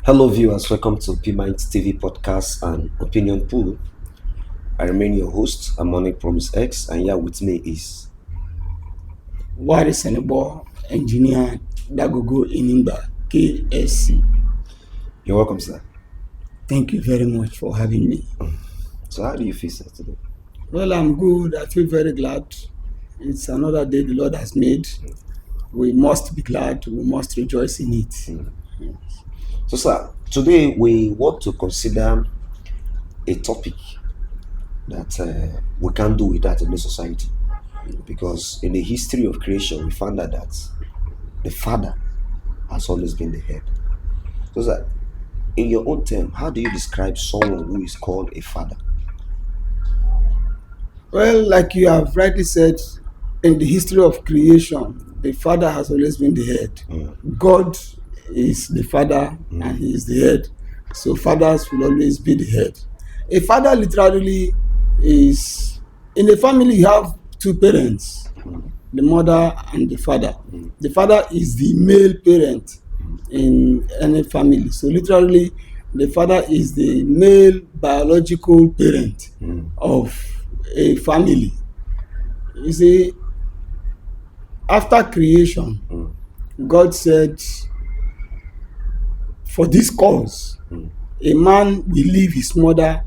Hello, viewers. Welcome to P Mind TV podcast and opinion pool. I remain your host, Harmonic Promise X, and here with me is Wari engineer Dagogo in Engr, KSC. You're welcome, sir. Thank you very much for having me. So, how do you feel, sir, today? Well, I'm good. I feel very glad. It's another day the Lord has made. We must be glad. We must rejoice in it. So, sir, today we want to consider a topic that we can't do without in the society, because in the history of creation, we found out that the father has always been the head. So, sir, in your own term, how do you describe someone who is called a father? Well, like you have rightly said, in the history of creation, the father has always been the head. God is the father and he is the head. So fathers will always be the head. A father literally is, in a family you have two parents, the mother and the father. The father is the male parent in any family. So literally the father is the male biological parent of a family. You see, after creation, God said, for this cause, a man will leave his mother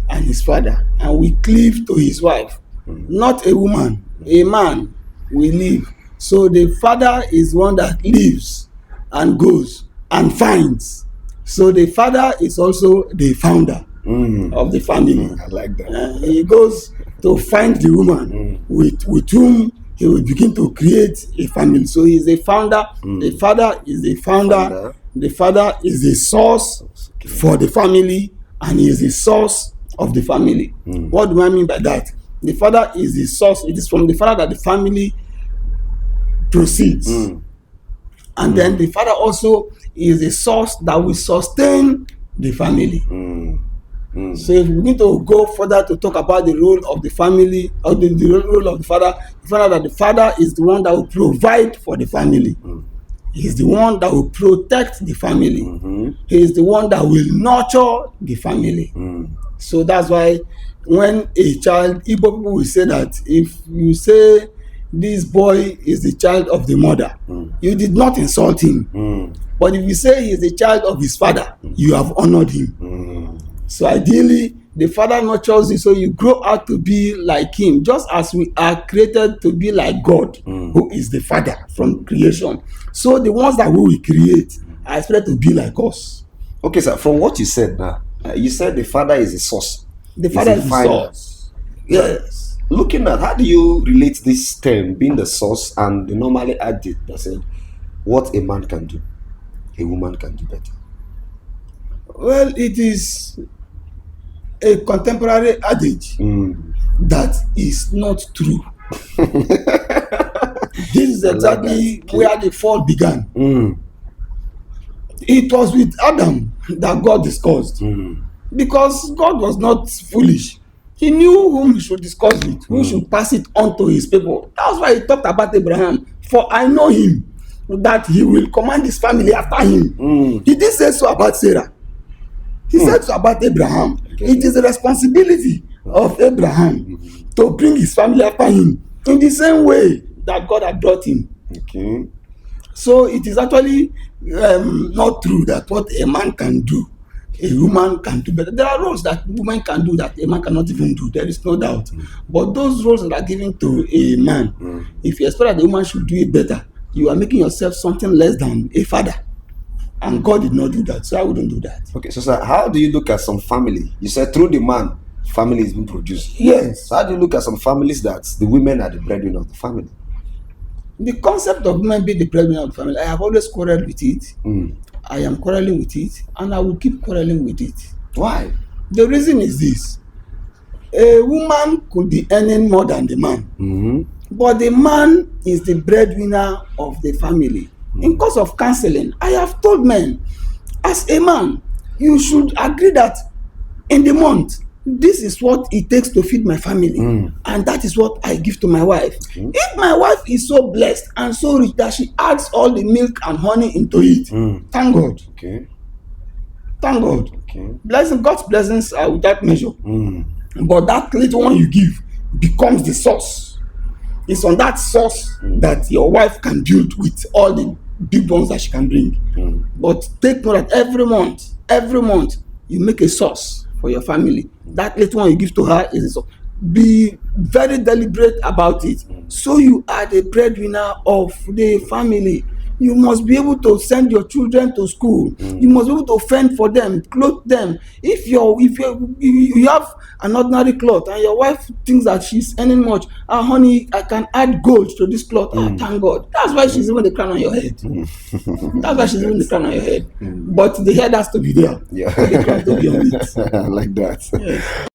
and his father and will cleave to his wife. Not a woman, a man will leave. So the father is one that lives and goes and finds. So the father is also the founder of the family. I like that. He goes to find the woman with whom he will begin to create a family. So he is a founder. The father is the founder. The father is the source for the family, and he is the source of the family. What do I mean by that? The father is the source. It is from the father that the family proceeds. And then the father also is the source that will sustain the family. So if we need to go further to talk about the role of the family, or the role of the father, that the father is the one that will provide for the family. He is the one that will protect the family. He is the one that will nurture the family. So that's why when a child, Igbo people will say that if you say this boy is the child of the mother, you did not insult him. But if you say he is the child of his father, you have honored him. So ideally, the father nurtures you so you grow out to be like him, just as we are created to be like God, who is the father from creation. So the ones that we will create are expected to be like us. Okay, sir, from what you said now, you said the father is the source. The father is the source. Yes. Looking at, how do you relate this term, being the source, and the normally adage that said, what a man can do, a woman can do better? Well, it is a contemporary adage that is not true. This is exactly where the fall began. It was with Adam that God discussed, because God was not foolish. He knew whom he should discuss with, who should pass it on to his people. That's why he talked about Abraham. For I know him, that he will command his family after him. He did say so about Sarah. He said so about Abraham. It is the responsibility of Abraham to bring his family after him in the same way that God had brought him. So it is actually not true that what a man can do, a woman can do better. There are roles that women can do that a man cannot even do. There is no doubt. But those roles that are given to a man, if you expect that the woman should do it better, you are making yourself something less than a father. And God did not do that, so I wouldn't do that. Okay, so sir, how do you look at some family? You said through the man, family is being produced. Yes. So how do you look at some families that the women are the breadwinner of the family? The concept of women being the breadwinner of the family, I have always quarreled with it. I am quarreling with it, and I will keep quarreling with it. Why? The reason is this: a woman could be earning more than the man, but the man is the breadwinner of the family. In course of counseling, I have told men, as a man, you should agree that in the month, this is what it takes to feed my family, and that is what I give to my wife. If my wife is so blessed and so rich that she adds all the milk and honey into it, thank God. Thank God. Okay. God's blessings are without measure. But that little one you give becomes the source. It's on that source that your wife can build with all the big ones that she can bring. But take note that every month, you make a source for your family. That little one you give to her is a source. Be very deliberate about it. So you are the breadwinner of the family. You must be able to send your children to school. You must be able to fend for them, clothe them. If you have an ordinary cloth and your wife thinks that she's earning much, honey, I can add gold to this cloth. Thank God. That's why she's even the crown on your head. That's why she's even the crown on your head. But the head has to be there. Yeah. For the crown to be on it. I like that. Yes.